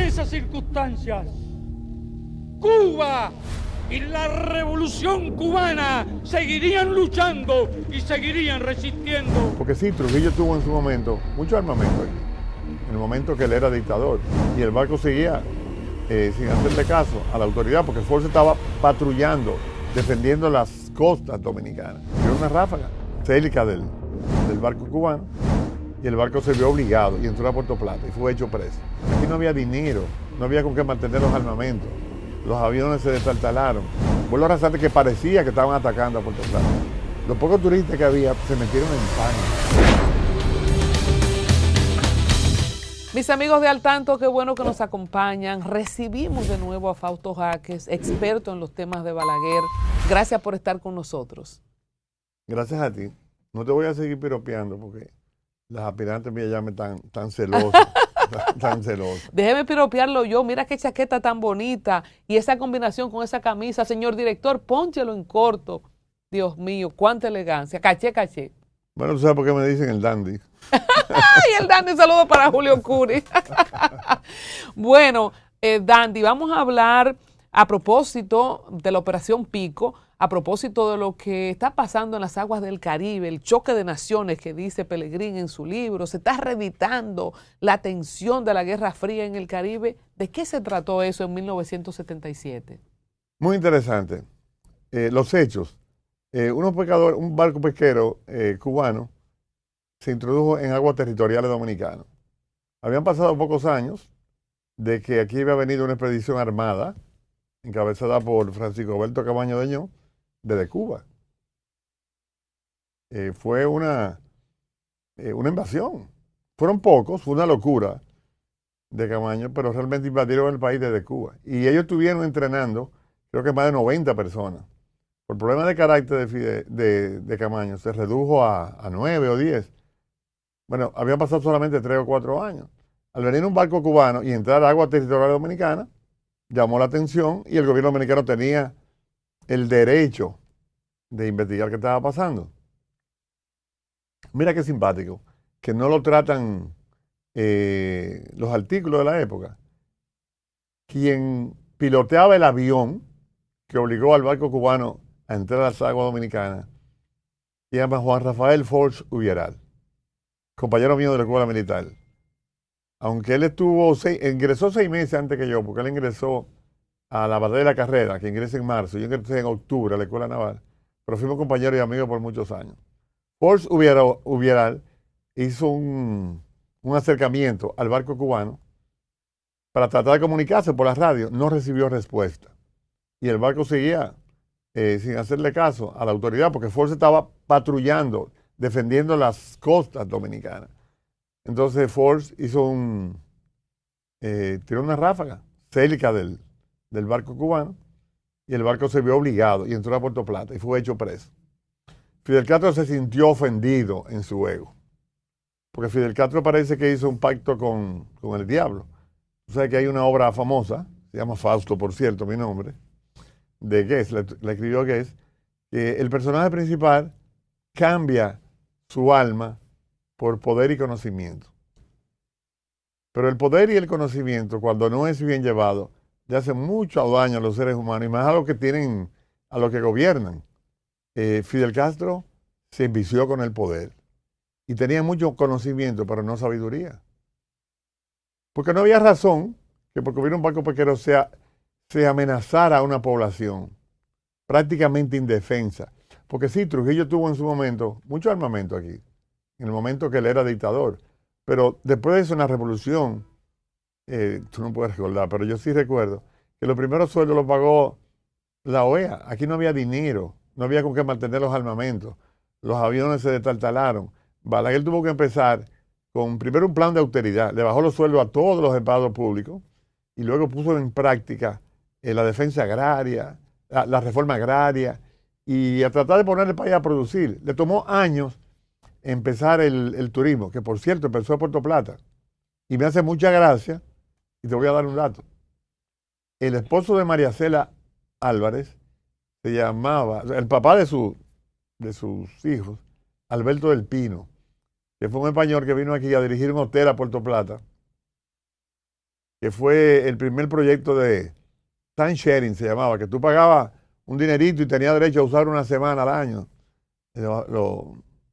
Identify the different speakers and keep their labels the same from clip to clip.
Speaker 1: esas circunstancias, Cuba y la revolución cubana seguirían luchando y seguirían resistiendo.
Speaker 2: Porque sí, Trujillo tuvo en su momento mucho armamento aquí, en el momento que él era dictador, y el barco seguía sin hacerle caso a la autoridad, porque Ford estaba patrullando, defendiendo las costas dominicanas. Era una ráfaga cerca del barco cubano, y el barco se vio obligado y entró a Puerto Plata y fue hecho preso. Aquí no había dinero, no había con qué mantener los armamentos, los aviones se destartalaron. Vuelos rasantes que parecía que estaban atacando a Puerto Plata. Los pocos turistas que había se metieron en pánico.
Speaker 3: Mis amigos de Al Tanto, qué bueno que nos acompañan. Recibimos de nuevo a Fausto Jaques, experto en los temas de Balaguer. Gracias por estar con nosotros.
Speaker 2: Gracias a ti. No te voy a seguir piropeando porque las aspirantes mías ya me están tan celosas. tan celosas.
Speaker 3: Déjeme piropearlo yo. Mira qué chaqueta tan bonita. Y esa combinación con esa camisa. Señor director, pónchelo en corto. Dios mío, cuánta elegancia. Caché, caché.
Speaker 2: Bueno, tú sabes por qué me dicen el dandy.
Speaker 3: ¡Ay, el dandy! Saludo para Julio Curi. Bueno, dandy, vamos a hablar a propósito de la Operación Pico, a propósito de lo que está pasando en las aguas del Caribe, el choque de naciones que dice Pelegrín en su libro. Se está reeditando la tensión de la Guerra Fría en el Caribe. ¿De qué se trató eso en 1977?
Speaker 2: Muy interesante. Los hechos. Un barco pesquero cubano se introdujo en aguas territoriales dominicanas. Habían pasado pocos años de que aquí había venido una expedición armada encabezada por Francisco Alberto Camaño Deñó desde Cuba. Fue una invasión. Fueron pocos, fue una locura de Camaño, pero realmente invadieron el país desde Cuba. Y ellos estuvieron entrenando, creo que más de 90 personas. Por problemas de carácter de Camaño, se redujo a 9 o 10. Bueno, habían pasado solamente 3 o 4 años. Al venir un barco cubano y entrar a agua territorial dominicana, llamó la atención y el gobierno dominicano tenía el derecho de investigar qué estaba pasando. Mira qué simpático, que no lo tratan los artículos de la época. Quien piloteaba el avión que obligó al barco cubano a entrar a las aguas dominicanas se llama Juan Rafael Force Ubieral, compañero mío de la escuela militar. Aunque él ingresó 6 meses antes que yo, porque él ingresó a la batalla de la carrera, que ingresa en marzo, yo ingresé en octubre a la escuela naval, pero fuimos compañeros y amigos por muchos años. Force Ubieral hizo un acercamiento al barco cubano para tratar de comunicarse por la radio, no recibió respuesta. Y el barco seguía sin hacerle caso a la autoridad, porque Force estaba patrullando, defendiendo las costas dominicanas. Entonces Force hizo tiró una ráfaga cerca del barco cubano, y el barco se vio obligado y entró a Puerto Plata y fue hecho preso. Fidel Castro se sintió ofendido en su ego, porque Fidel Castro parece que hizo un pacto con el diablo. Tú sabes que hay una obra famosa, se llama Fausto, por cierto, mi nombre, de Goethe, la escribió Goethe, que el personaje principal cambia su alma por poder y conocimiento. Pero el poder y el conocimiento, cuando no es bien llevado, le hace mucho daño a los seres humanos, y más a los que gobiernan. Fidel Castro se envició con el poder y tenía mucho conocimiento, pero no sabiduría. Porque no había razón que porque hubiera un barco pesquero se amenazara a una población prácticamente indefensa. Porque sí, Trujillo tuvo en su momento mucho armamento aquí, en el momento que él era dictador. Pero después de eso, en la revolución, tú no puedes recordar, pero yo sí recuerdo que los primeros sueldos los pagó la OEA. Aquí no había dinero, no había con qué mantener los armamentos. Los aviones se destartalaron. Balaguer tuvo que empezar con primero un plan de austeridad. Le bajó los sueldos a todos los empleados públicos y luego puso en práctica la defensa agraria, la reforma agraria, y a tratar de poner el país a producir. Le tomó años empezar el turismo, que por cierto empezó a Puerto Plata. Y me hace mucha gracia, y te voy a dar un dato. El esposo de María Cela Álvarez se llamaba, el papá de sus hijos, Alberto del Pino, que fue un español que vino aquí a dirigir un hotel a Puerto Plata. que fue el primer proyecto de time sharing, se llamaba, que tú pagabas un dinerito y tenías derecho a usar una semana al año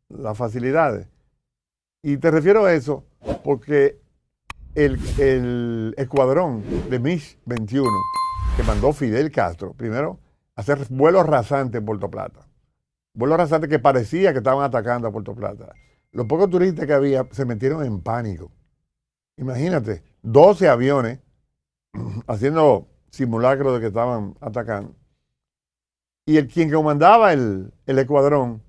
Speaker 2: las facilidades. Y te refiero a eso porque el escuadrón de MiG-21 que mandó Fidel Castro, primero, a hacer vuelos rasantes en Puerto Plata. Vuelos rasantes que parecía que estaban atacando a Puerto Plata. Los pocos turistas que había se metieron en pánico. Imagínate, 12 aviones haciendo simulacro de que estaban atacando. Y quien comandaba el escuadrón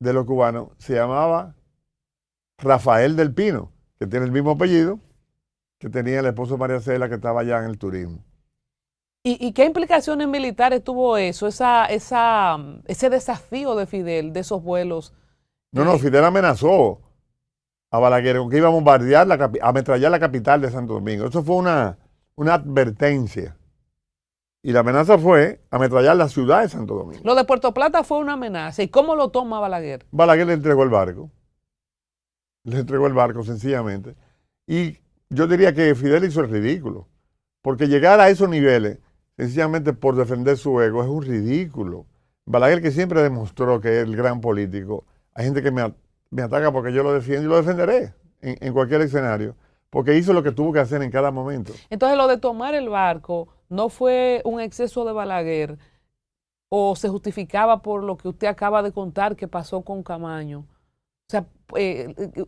Speaker 2: de los cubanos se llamaba Rafael del Pino, que tiene el mismo apellido que tenía el esposo de María Cela, que estaba allá en el turismo.
Speaker 3: ¿Y qué implicaciones militares tuvo eso, ese desafío de Fidel, de esos vuelos?
Speaker 2: No, Fidel amenazó a Balaguer con que iba a bombardear, a ametrallar la capital de Santo Domingo. Eso fue una advertencia. Y la amenaza fue ametrallar la ciudad de Santo Domingo.
Speaker 3: Lo de Puerto Plata fue una amenaza. ¿Y cómo lo toma Balaguer?
Speaker 2: Balaguer le entregó el barco. Le entregó el barco, sencillamente. Y yo diría que Fidel hizo el ridículo. Porque llegar a esos niveles, sencillamente por defender su ego, es un ridículo. Balaguer, que siempre demostró que es el gran político. Hay gente que me ataca porque yo lo defiendo y lo defenderé en cualquier escenario. Porque hizo lo que tuvo que hacer en cada momento.
Speaker 3: Entonces, lo de tomar el barco no fue un exceso de Balaguer o se justificaba por lo que usted acaba de contar que pasó con Camaño. O sea,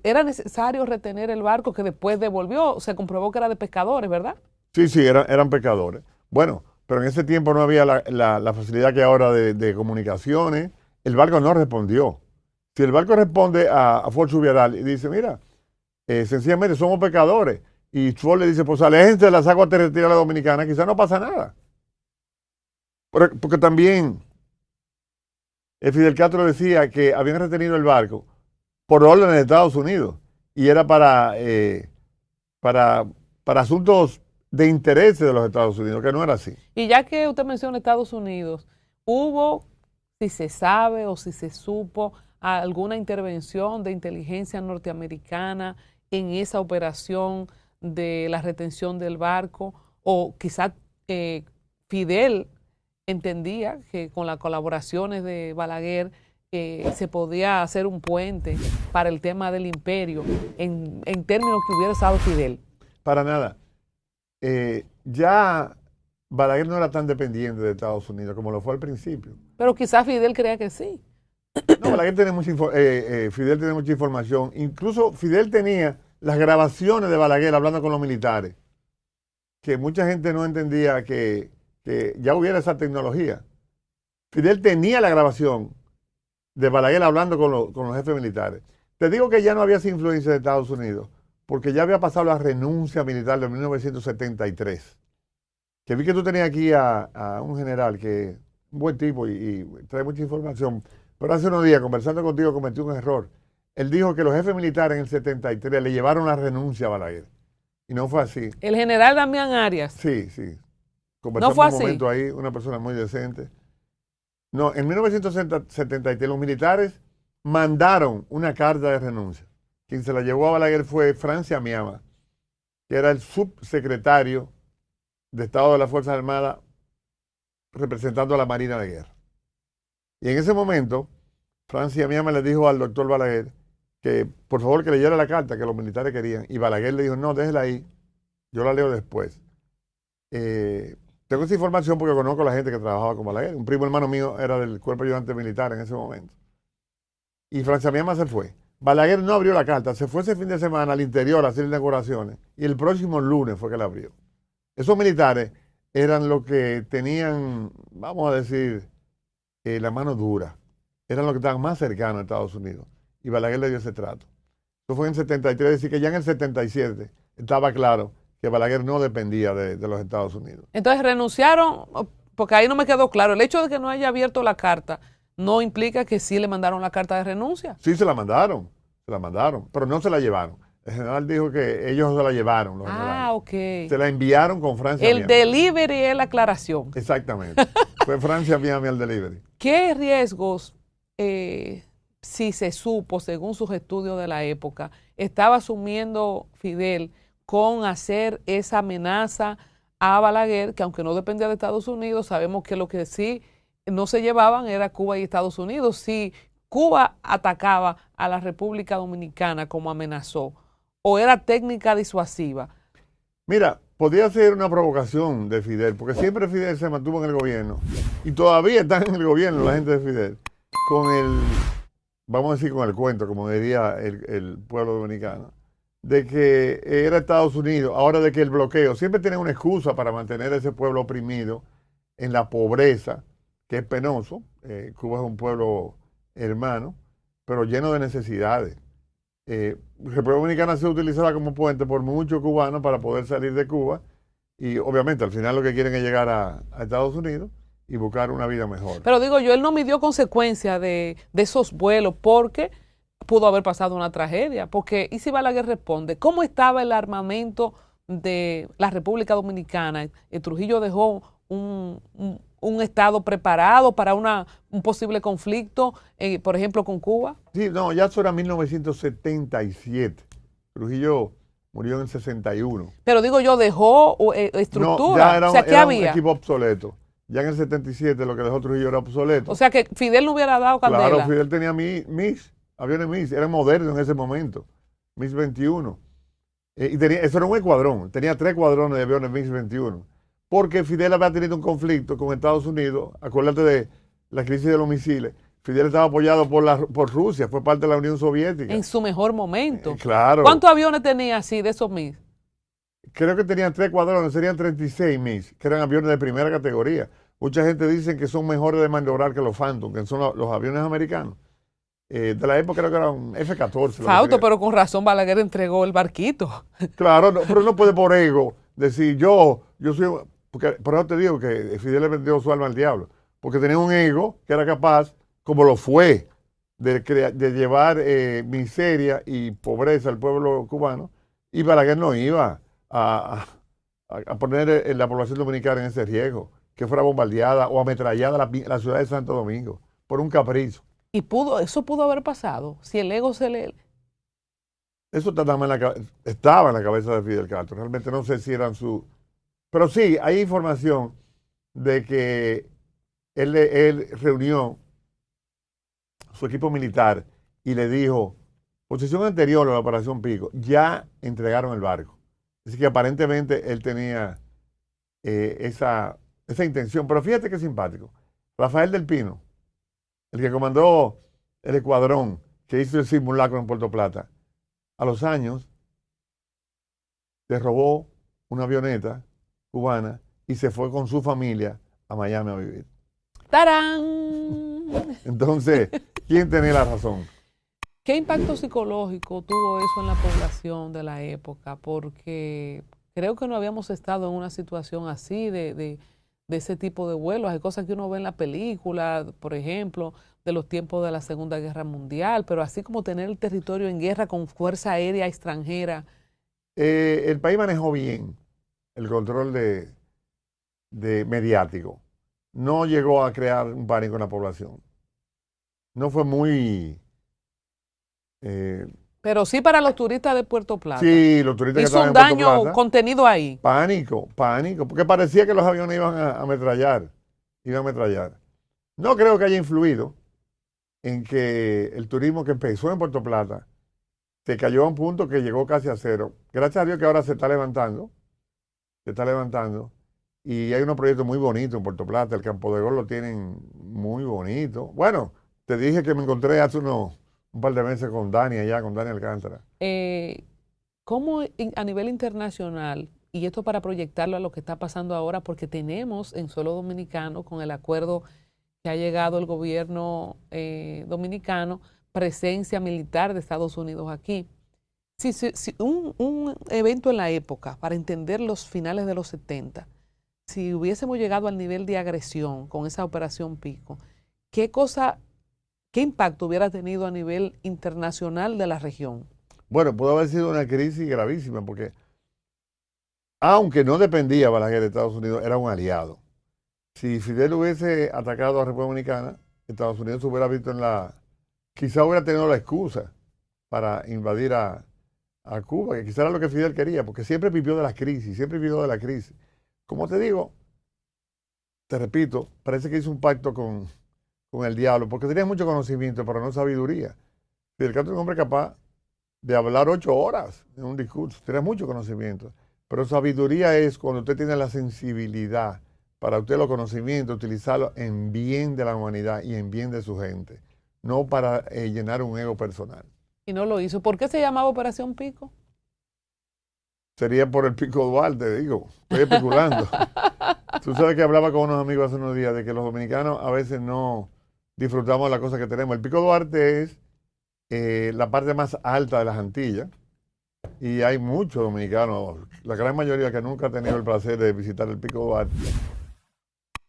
Speaker 3: era necesario retener el barco que después devolvió, se comprobó que era de pescadores, ¿verdad?
Speaker 2: Sí, eran pescadores. Bueno, pero en ese tiempo no había la facilidad que ahora de comunicaciones. El barco no respondió. Si el barco responde a Fort Subiaral y dice, mira, sencillamente somos pescadores, y Ford le dice, pues aléjense de las aguas territoriales dominicanas, quizás no pasa nada. Porque también Fidel Castro decía que habían retenido el barco por orden de Estados Unidos y era para asuntos de interés de los Estados Unidos, que no era así.
Speaker 3: Y ya que usted menciona Estados Unidos, ¿hubo, si se sabe o si se supo, alguna intervención de inteligencia norteamericana en esa operación de la retención del barco? O quizás Fidel entendía que con las colaboraciones de Balaguer se podía hacer un puente para el tema del imperio en términos que hubiera usado Fidel.
Speaker 2: Para nada. Ya Balaguer no era tan dependiente de Estados Unidos como lo fue al principio.
Speaker 3: Pero quizás Fidel creía que sí.
Speaker 2: No, Balaguer tiene Fidel tiene mucha información. Incluso Fidel tenía las grabaciones de Balaguer hablando con los militares, que mucha gente no entendía que ya hubiera esa tecnología. Fidel tenía la grabación de Balaguer hablando con los jefes militares. Te digo que ya no había esa influencia de Estados Unidos, porque ya había pasado la renuncia militar de 1973. Que vi que tú tenías aquí a un general que es un buen tipo y trae mucha información. Pero hace unos días, conversando contigo, cometí un error. Él dijo que los jefes militares en el 73 le llevaron la renuncia a Balaguer. Y no fue así.
Speaker 3: El general Damián Arias.
Speaker 2: Sí.
Speaker 3: No fue así.
Speaker 2: Un momento ahí, una persona muy decente. No, en 1973 los militares mandaron una carta de renuncia. Quien se la llevó a Balaguer fue Francia Miama, que era el subsecretario de Estado de las Fuerzas Armadas representando a la Marina de Guerra. Y en ese momento, Francia Miama le dijo al doctor Balaguer que por favor que leyera la carta que los militares querían. Y Balaguer le dijo, no, déjela ahí, yo la leo después. Tengo esa información porque conozco a la gente que trabajaba con Balaguer. Un primo hermano mío era del cuerpo ayudante militar en ese momento. Y Francia Miama se fue. Balaguer no abrió la carta, se fue ese fin de semana al interior a hacer inauguraciones y el próximo lunes fue que la abrió. Esos militares eran los que tenían, vamos a decir, la mano dura. Eran los que estaban más cercanos a Estados Unidos. Y Balaguer le dio ese trato. Eso fue en 73, es decir, que ya en el 77 estaba claro que Balaguer no dependía de los Estados Unidos.
Speaker 3: Entonces renunciaron, porque ahí no me quedó claro. El hecho de que no haya abierto la carta no implica que sí le mandaron la carta de renuncia.
Speaker 2: Sí, se la mandaron, pero no se la llevaron. El general dijo que ellos se la llevaron. Los generales.
Speaker 3: Ok.
Speaker 2: Se la enviaron con Francia
Speaker 3: El delivery es la aclaración.
Speaker 2: Exactamente. Fue Francia Miami el delivery.
Speaker 3: ¿Qué riesgos, si se supo, según sus estudios de la época, estaba asumiendo Fidel con hacer esa amenaza a Balaguer, que aunque no dependía de Estados Unidos, sabemos que lo que sí no se llevaban era Cuba y Estados Unidos. Si Cuba atacaba a la República Dominicana como amenazó, o era técnica disuasiva.
Speaker 2: Mira, podía ser una provocación de Fidel, porque siempre Fidel se mantuvo en el gobierno, y todavía están en el gobierno la gente de Fidel, con el, vamos a decir, con el cuento, como diría el pueblo dominicano, de que era Estados Unidos, ahora de que el bloqueo, siempre tienen una excusa para mantener a ese pueblo oprimido en la pobreza, que es penoso. Cuba es un pueblo hermano, pero lleno de necesidades. República Dominicana ha sido utilizada como puente por muchos cubanos para poder salir de Cuba, y obviamente al final lo que quieren es llegar a Estados Unidos y buscar una vida mejor.
Speaker 3: Pero digo yo, él no midió consecuencias de esos vuelos porque pudo haber pasado una tragedia. Porque, ¿y si Balaguer responde? ¿Cómo estaba el armamento de la República Dominicana? Trujillo dejó un estado preparado para un posible conflicto, por ejemplo, con Cuba.
Speaker 2: Sí, no, ya eso era 1977. Trujillo murió en el 61.
Speaker 3: Pero digo yo, dejó estructura.
Speaker 2: No, ya era,
Speaker 3: o sea, ¿qué
Speaker 2: era
Speaker 3: había?
Speaker 2: un equipo obsoleto. Ya en el 77 lo que dejó Trujillo era obsoleto.
Speaker 3: O sea, que Fidel no hubiera dado candela.
Speaker 2: Claro, Fidel tenía MiG, aviones MiG, eran modernos en ese momento, MiG-21. Y eso era un escuadrón, tenía 3 escuadrones de aviones MiG-21. Porque Fidel había tenido un conflicto con Estados Unidos, acuérdate de la crisis de los misiles. Fidel estaba apoyado por Rusia, fue parte de la Unión Soviética.
Speaker 3: En su mejor momento.
Speaker 2: Claro.
Speaker 3: ¿Cuántos aviones tenía así de esos MiG?
Speaker 2: Creo que tenían 3 escuadrones, serían 36 MiG, que eran aviones de primera categoría. Mucha gente dice que son mejores de maniobrar que los Phantom, que son los aviones americanos. De la época creo que era un F-14.
Speaker 3: Fausto, pero con razón Balaguer entregó el barquito.
Speaker 2: Claro, no, pero no puede por ego decir yo soy... Porque por eso te digo que Fidel le vendió su alma al diablo. Porque tenía un ego que era capaz, como lo fue, de llevar miseria y pobreza al pueblo cubano. Y Balaguer no iba a poner la población dominicana en ese riesgo, que fuera bombardeada o ametrallada la ciudad de Santo Domingo, por un capricho.
Speaker 3: Y eso pudo haber pasado, si el ego se le...
Speaker 2: Eso estaba en la cabeza de Fidel Castro. Realmente no sé si eran su... Pero sí, hay información de que él reunió su equipo militar y le dijo, posición anterior a la Operación Pico, ya entregaron el barco. Así que aparentemente él tenía esa intención. Pero fíjate qué simpático. Rafael del Pino, el que comandó el escuadrón que hizo el simulacro en Puerto Plata, a los años se robó una avioneta cubana y se fue con su familia a Miami a vivir.
Speaker 3: ¡Tarán!
Speaker 2: Entonces, ¿quién tenía la razón?
Speaker 3: ¿Qué impacto psicológico tuvo eso en la población de la época? Porque creo que no habíamos estado en una situación así de ese tipo de vuelos. Hay cosas que uno ve en la película, por ejemplo, de los tiempos de la Segunda Guerra Mundial, pero así como tener el territorio en guerra con fuerza aérea extranjera.
Speaker 2: El país manejó bien el control de mediático. No llegó a crear un pánico en la población. No fue muy...
Speaker 3: pero sí para los turistas de Puerto Plata.
Speaker 2: Sí, los turistas que
Speaker 3: hizo
Speaker 2: estaban
Speaker 3: un
Speaker 2: en Puerto
Speaker 3: daño
Speaker 2: Plata,
Speaker 3: contenido ahí.
Speaker 2: pánico, porque parecía que los aviones iban a ametrallar. No creo que haya influido en que el turismo que empezó en Puerto Plata se cayó a un punto que llegó casi a cero. Gracias a Dios que ahora se está levantando, y hay unos proyectos muy bonitos en Puerto Plata. El Campo de Gol lo tienen muy bonito. Bueno, te dije que me encontré hace un par de meses con Dani allá, con Dani Alcántara.
Speaker 3: ¿Cómo a nivel internacional, y esto para proyectarlo a lo que está pasando ahora, porque tenemos en suelo dominicano, con el acuerdo que ha llegado el gobierno dominicano, presencia militar de Estados Unidos aquí? Si un evento en la época, para entender los finales de los 70, si hubiésemos llegado al nivel de agresión con esa operación Pico, ¿qué impacto hubiera tenido a nivel internacional de la región?
Speaker 2: Bueno, pudo haber sido una crisis gravísima, porque aunque no dependía Balaguer de Estados Unidos, era un aliado. Si Fidel hubiese atacado a República Dominicana, Estados Unidos se hubiera visto quizá hubiera tenido la excusa para invadir a a Cuba, que quizá era lo que Fidel quería, porque siempre vivió de la crisis, siempre vivió de la crisis. Como te digo, te repito, parece que hizo un pacto con el diablo, porque tenía mucho conocimiento, pero no sabiduría. Fidel Castro es un hombre capaz de hablar 8 horas en un discurso, tenía mucho conocimiento, pero sabiduría es cuando usted tiene la sensibilidad para usted los conocimientos, utilizarlos en bien de la humanidad y en bien de su gente, no para llenar un ego personal.
Speaker 3: Y no lo hizo. ¿Por qué se llamaba Operación Pico?
Speaker 2: Sería por el Pico Duarte, digo, estoy especulando. Tú sabes que hablaba con unos amigos hace unos días de que los dominicanos a veces no disfrutamos de las cosas que tenemos. El Pico Duarte es la parte más alta de las Antillas y hay muchos dominicanos, la gran mayoría que nunca ha tenido el placer de visitar el Pico Duarte.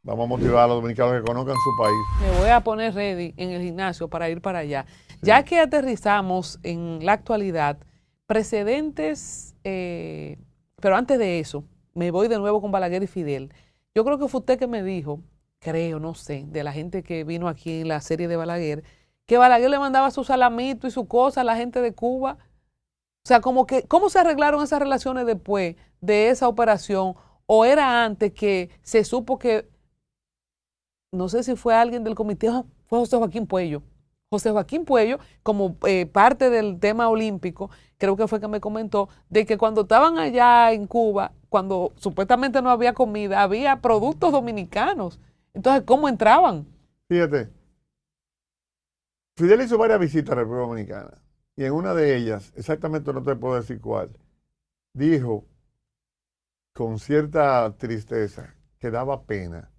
Speaker 2: Vamos a motivar a los dominicanos que conozcan su país.
Speaker 3: Me voy a poner ready en el gimnasio para ir para allá.
Speaker 2: Sí.
Speaker 3: Ya que aterrizamos en la actualidad, precedentes, pero antes de eso, me voy de nuevo con Balaguer y Fidel. Yo creo que fue usted que me dijo, creo, no sé, de la gente que vino aquí en la serie de Balaguer, que Balaguer le mandaba su salamito y su cosa a la gente de Cuba. O sea, como que, ¿cómo se arreglaron esas relaciones después de esa operación? ¿O era antes que se supo que, no sé si fue alguien del comité, fue José Joaquín Puello? José Joaquín Puello, como parte del tema olímpico, creo que fue que me comentó, de que cuando estaban allá en Cuba, cuando supuestamente no había comida, había productos dominicanos. Entonces, ¿cómo entraban?
Speaker 2: Fíjate, Fidel hizo varias visitas a la República Dominicana y en una de ellas, exactamente no te puedo decir cuál, dijo con cierta tristeza que daba pena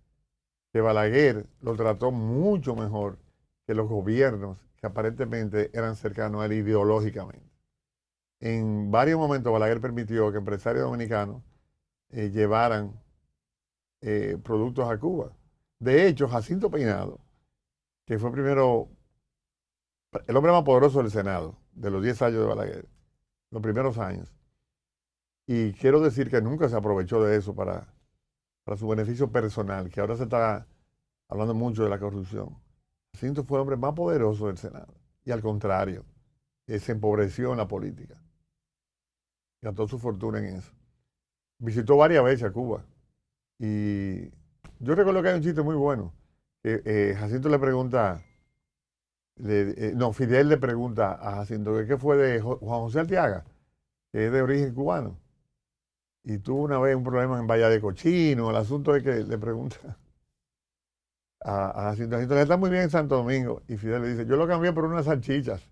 Speaker 2: que Balaguer lo trató mucho mejor que los gobiernos que aparentemente eran cercanos a él ideológicamente. En varios momentos Balaguer permitió que empresarios dominicanos llevaran productos a Cuba. De hecho, Jacinto Peinado, que fue primero el hombre más poderoso del Senado, de los 10 años de Balaguer, los primeros años, y quiero decir que nunca se aprovechó de eso para su beneficio personal, que ahora se está hablando mucho de la corrupción. Jacinto fue el hombre más poderoso del Senado, y al contrario, se empobreció en la política. Gastó su fortuna en eso. Visitó varias veces a Cuba. Y yo recuerdo que hay un chiste muy bueno. Jacinto le pregunta, Fidel le pregunta a Jacinto qué fue de Juan José Arteaga, que es de origen cubano. Y tuvo una vez un problema en Bahía de Cochino. El asunto es que le pregunta a Jacinto, le está muy bien en Santo Domingo. Y Fidel le dice, yo lo cambié por unas salchichas.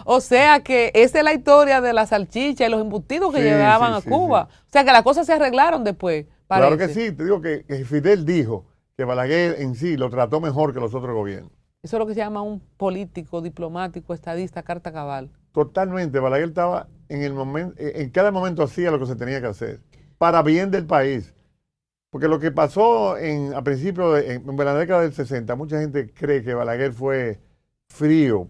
Speaker 3: O sea que esa es la historia de la salchicha y los embutidos que llevaban a Cuba. Sí. O sea que las cosas se arreglaron después. Parece.
Speaker 2: Claro que sí, te digo que Fidel dijo que Balaguer en sí lo trató mejor que los otros gobiernos.
Speaker 3: Eso es lo que se llama un político, diplomático, estadista, carta cabal. Totalmente,
Speaker 2: Balaguer estaba en el momento, en cada momento hacía lo que se tenía que hacer, para bien del país. Porque lo que pasó a principios en la década del 60, mucha gente cree que Balaguer fue frío,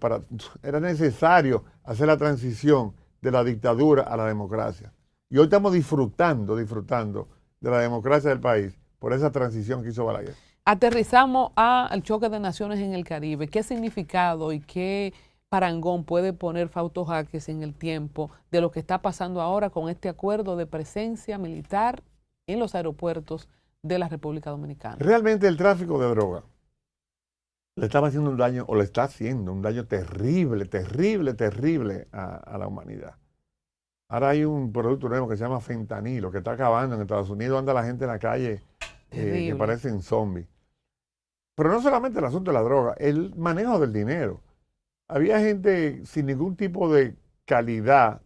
Speaker 2: era necesario hacer la transición de la dictadura a la democracia. Y hoy estamos disfrutando de la democracia del país por esa transición que hizo Balaguer.
Speaker 3: Aterrizamos al choque de naciones en el Caribe. ¿Qué significado y qué parangón puede poner Fausto Jáquez en el tiempo de lo que está pasando ahora con este acuerdo de presencia militar en los aeropuertos de la República Dominicana?
Speaker 2: Realmente el tráfico de droga le estaba haciendo un daño, o le está haciendo un daño terrible a la humanidad. Ahora hay un producto nuevo que se llama fentanilo, que está acabando en Estados Unidos, anda la gente en la calle que parecen zombies. Pero no solamente el asunto de la droga, el manejo del dinero. Había gente sin ningún tipo de calidad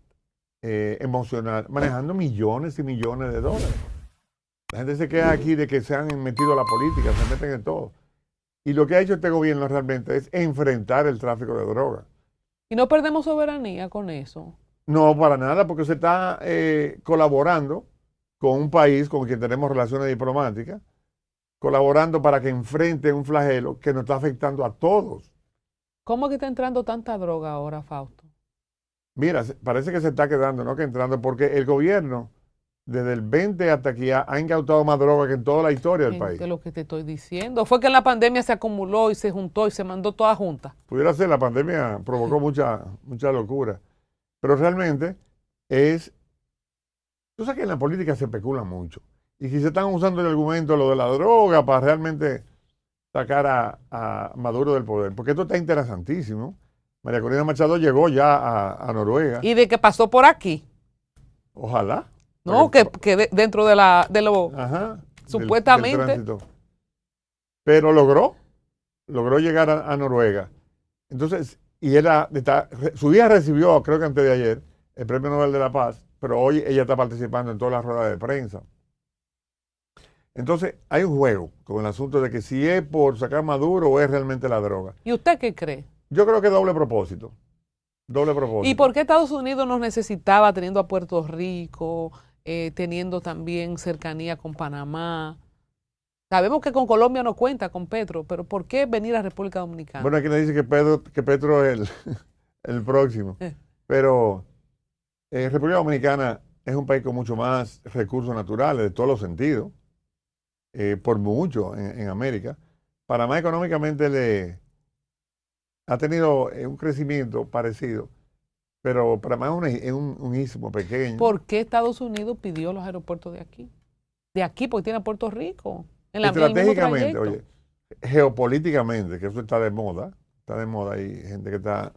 Speaker 2: emocional, manejando millones y millones de dólares. La gente se queja aquí de que se han metido a la política, se meten en todo. Y lo que ha hecho este gobierno realmente es enfrentar el tráfico de droga.
Speaker 3: ¿Y no perdemos soberanía con eso?
Speaker 2: No, para nada, porque se está colaborando con un país con quien tenemos relaciones diplomáticas, colaborando para que enfrente un flagelo que nos está afectando a todos.
Speaker 3: ¿Cómo es que está entrando tanta droga ahora, Fausto?
Speaker 2: Mira, parece que se está quedando, no que entrando, porque el gobierno, desde el 20 hasta aquí, ha incautado más droga que en toda la historia del país.
Speaker 3: Es lo que te estoy diciendo. Fue que en la pandemia se acumuló y se juntó y se mandó toda junta.
Speaker 2: Pudiera ser, la pandemia provocó mucha locura. Pero realmente es, tú sabes que en la política se especula mucho. Y si se están usando el argumento lo de la droga para realmente sacar a Maduro del poder, porque esto está interesantísimo. María Corina Machado llegó ya a Noruega.
Speaker 3: Y de que pasó por aquí.
Speaker 2: Ojalá.
Speaker 3: No, que dentro de lo
Speaker 2: Ajá,
Speaker 3: supuestamente.
Speaker 2: del tránsito. Pero logró llegar a Noruega. Entonces, y su hija recibió, creo que antes de ayer, el Premio Nobel de la Paz, pero hoy ella está participando en todas las ruedas de prensa. Entonces, hay un juego con el asunto de que si es por sacar a Maduro o es realmente la droga.
Speaker 3: ¿Y usted qué cree?
Speaker 2: Yo creo que es doble propósito. Doble propósito.
Speaker 3: ¿Y por qué Estados Unidos nos necesitaba teniendo a Puerto Rico, teniendo también cercanía con Panamá? Sabemos que con Colombia no cuenta, con Petro, pero ¿por qué venir a República Dominicana?
Speaker 2: Bueno, aquí le dice que Petro es el próximo. Pero República Dominicana es un país con mucho más recursos naturales, de todos los sentidos, por mucho en América. Panamá económicamente ha tenido un crecimiento parecido, pero Panamá es un istmo pequeño.
Speaker 3: ¿Por qué Estados Unidos pidió los aeropuertos de aquí? De aquí, porque tiene a Puerto Rico.
Speaker 2: Estratégicamente, oye, geopolíticamente, que eso está de moda, hay gente que está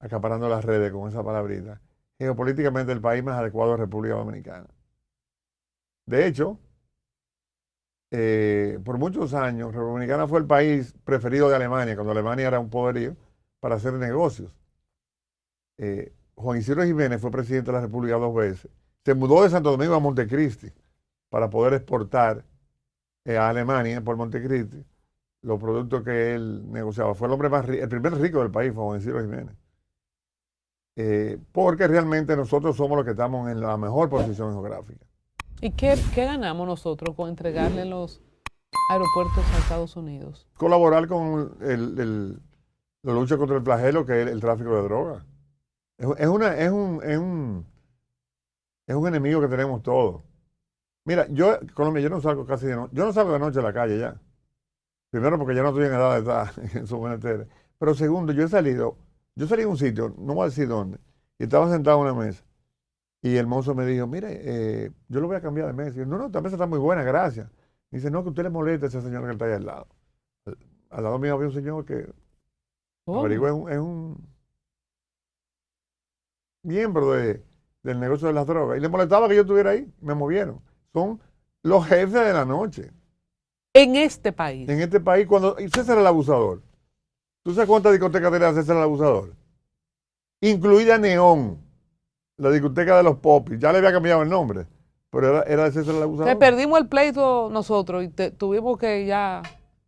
Speaker 2: acaparando las redes con esa palabrita. Geopolíticamente el país más adecuado es República Dominicana. De hecho, por muchos años, República Dominicana fue el país preferido de Alemania, cuando Alemania era un poderío, para hacer negocios. Juan Isidro Jiménez fue presidente de la República 2 veces. Se mudó de Santo Domingo a Montecristi para poder exportar a Alemania por Montecristi los productos que él negociaba. Fue el hombre más rico, el primer rico del país, fue Juan Isidro Jiménez. Porque realmente nosotros somos los que estamos en la mejor posición geográfica.
Speaker 3: ¿Y qué ganamos nosotros con entregarle los aeropuertos a Estados Unidos?
Speaker 2: Colaborar con la lucha contra el flagelo, que es el tráfico de drogas. Es un enemigo que tenemos todos. Mira, Colombia, yo no salgo casi de noche. Yo no salgo de noche a la calle ya. Primero porque ya no estoy en edad de estar en su menesteres. Pero segundo, yo salí a un sitio, no voy a decir dónde, y estaba sentado en una mesa. Y el mozo me dijo, mire, yo lo voy a cambiar de mesa. Y yo, no, esta mesa está muy buena, gracias. Y dice, no, que usted le molesta a ese señor que está ahí al lado. Al lado mío había un señor que averiguó, es un miembro del negocio de las drogas. Y le molestaba que yo estuviera ahí. Me movieron. Son los jefes de la noche.
Speaker 3: En este país.
Speaker 2: En este país, y César el Abusador. ¿Tú sabes cuántas discotecas tenía César el Abusador? Incluida Neón, la discoteca de los Popis. Ya le había cambiado el nombre, pero era de César el Abusador.
Speaker 3: Te perdimos el pleito nosotros y tuvimos que ya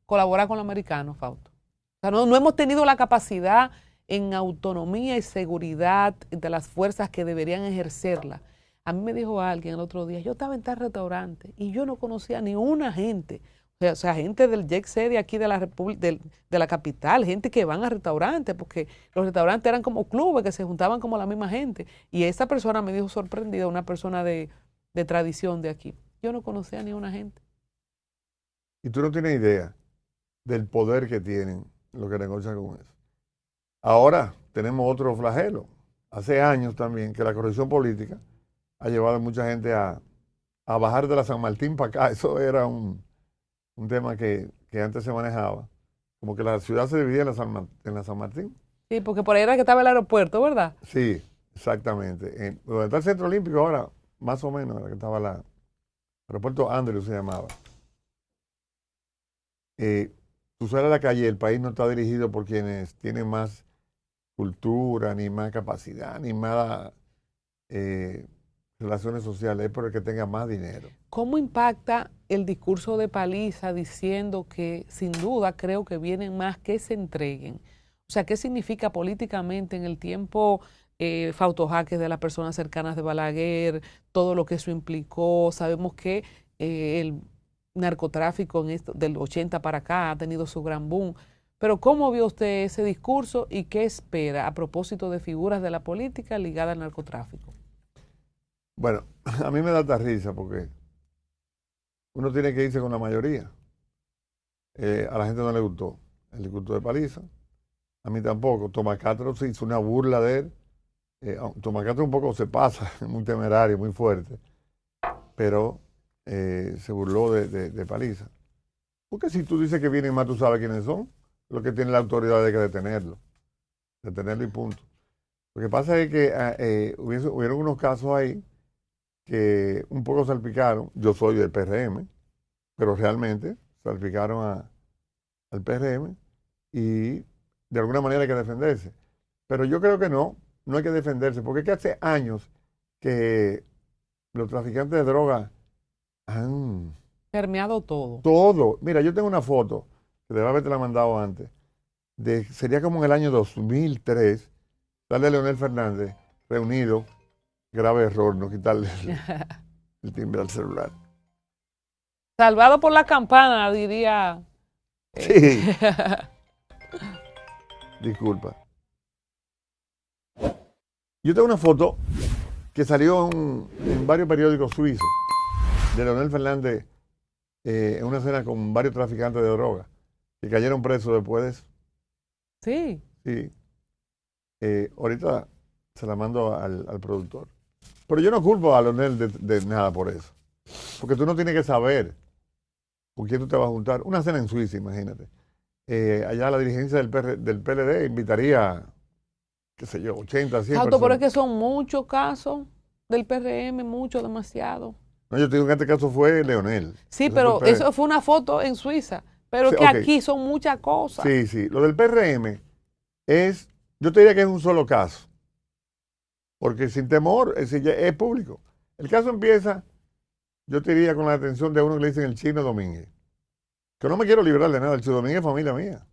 Speaker 3: colaborar con los americanos, Fausto. O sea, no hemos tenido la capacidad en autonomía y seguridad de las fuerzas que deberían ejercerla. A mí me dijo alguien el otro día, yo estaba en tal restaurante y yo no conocía ni una gente. O sea, gente del jet set de aquí de la de la capital, gente que van a restaurantes, porque los restaurantes eran como clubes que se juntaban como la misma gente. Y esa persona me dijo sorprendida, una persona de tradición de aquí. Yo no conocía ni una gente.
Speaker 2: Y tú no tienes idea del poder que tienen los que negocian con eso. Ahora tenemos otro flagelo. Hace años también que la corrupción política ha llevado a mucha gente a bajar de la San Martín para acá. Eso era un tema que antes se manejaba. Como que la ciudad se dividía en la San Martín.
Speaker 3: Sí, porque por ahí era que estaba el aeropuerto, ¿verdad?
Speaker 2: Sí, exactamente. Donde está el Centro Olímpico ahora, más o menos, era que estaba el aeropuerto Andrews se llamaba. Tú sales a la calle, el país no está dirigido por quienes tienen más cultura, ni más capacidad, ni más relaciones sociales, es por el que tenga más dinero.
Speaker 3: ¿Cómo impacta el discurso de Paliza diciendo que sin duda creo que vienen más que se entreguen? O sea, ¿qué significa políticamente en el tiempo Fausto Jaques de las personas cercanas de Balaguer, todo lo que eso implicó? Sabemos que el narcotráfico del 80 para acá ha tenido su gran boom. Pero ¿cómo vio usted ese discurso y qué espera a propósito de figuras de la política ligadas al narcotráfico?
Speaker 2: Bueno, a mí me da esta risa porque uno tiene que irse con la mayoría. A la gente no le gustó el discurso de Paliza. A mí tampoco. Tomás Castro se hizo una burla de él Tomás Castro un poco se pasa, muy temerario, muy fuerte, pero se burló de Paliza. Porque si tú dices que vienen más, tú sabes quiénes son. Lo que tiene la autoridad de que detenerlo y punto. Lo que pasa es que hubieron unos casos ahí que un poco salpicaron. Yo soy del PRM, pero realmente salpicaron al PRM y de alguna manera hay que defenderse. Pero yo creo que no hay que defenderse, porque es que hace años que los traficantes de droga han
Speaker 3: permeado todo.
Speaker 2: todo. Mira, yo tengo una foto, que debe haberte la mandado antes, sería como en el año 2003, sale Leonel Fernández reunido, grave error, no quitarle el timbre al celular.
Speaker 3: Salvado por la campana, diría.
Speaker 2: Sí. Disculpa. Yo tengo una foto que salió en varios periódicos suizos de Leonel Fernández en una cena con varios traficantes de droga que cayeron presos después de eso.
Speaker 3: Sí.
Speaker 2: Sí. Ahorita se la mando al productor. Pero yo no culpo a Leonel de nada por eso. Porque tú no tienes que saber con quién tú te vas a juntar. Una cena en Suiza, imagínate. Allá la dirigencia del PLD invitaría, qué sé yo, 80, 100
Speaker 3: Pero
Speaker 2: personas.
Speaker 3: es que son muchos casos del PRM, muchos, demasiado.
Speaker 2: No, yo te digo que en este caso fue Leonel.
Speaker 3: Sí,
Speaker 2: Eso
Speaker 3: pero
Speaker 2: fue el
Speaker 3: eso fue una foto en Suiza. Pero
Speaker 2: Sí,
Speaker 3: que
Speaker 2: ok.
Speaker 3: aquí son muchas cosas.
Speaker 2: Sí, sí. Lo del PRM es, yo te diría que es un solo caso. Porque sin temor, es público. El caso empieza, yo te diría, con la atención de uno que le dicen el Chino Domínguez. Que no me quiero librar de nada, el Chino Domínguez es familia mía.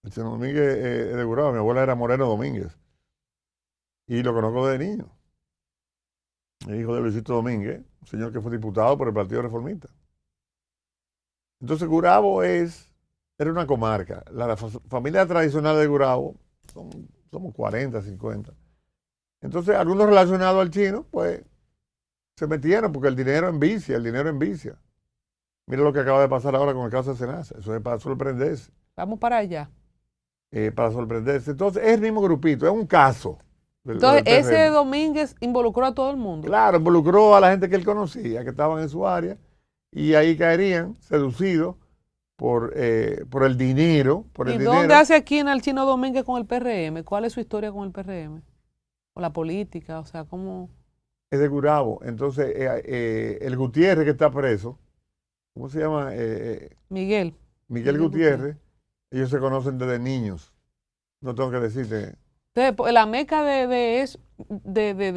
Speaker 2: El Chino Domínguez es de Gurabo, mi abuela era Moreno Domínguez. Y lo conozco desde niño. El hijo de Luisito Domínguez, un señor que fue diputado por el Partido Reformista. Entonces Gurabo era una comarca. La familia tradicional de Gurabo somos 40, 50. Entonces algunos relacionados al chino, pues, se metieron porque el dinero envicia. Mira lo que acaba de pasar ahora con el caso de Senasa. Eso es para sorprenderse.
Speaker 3: Vamos para allá.
Speaker 2: Entonces es el mismo grupito, es un caso.
Speaker 3: Entonces,
Speaker 2: del
Speaker 3: ese
Speaker 2: PRM.
Speaker 3: Domínguez involucró a todo el mundo.
Speaker 2: Claro, involucró a la gente que él conocía, que estaban en su área, y ahí caerían seducidos por el dinero.
Speaker 3: ¿Y dónde hace aquí en el Chino Domínguez con el PRM? ¿Cuál es su historia con el PRM? ¿O la política? O sea, ¿cómo?
Speaker 2: Es de Gurabo. Entonces, el Gutiérrez que está preso, ¿cómo se llama?
Speaker 3: Miguel
Speaker 2: Miguel Gutiérrez, ellos se conocen desde niños. No tengo que decirte.
Speaker 3: Entonces, la meca de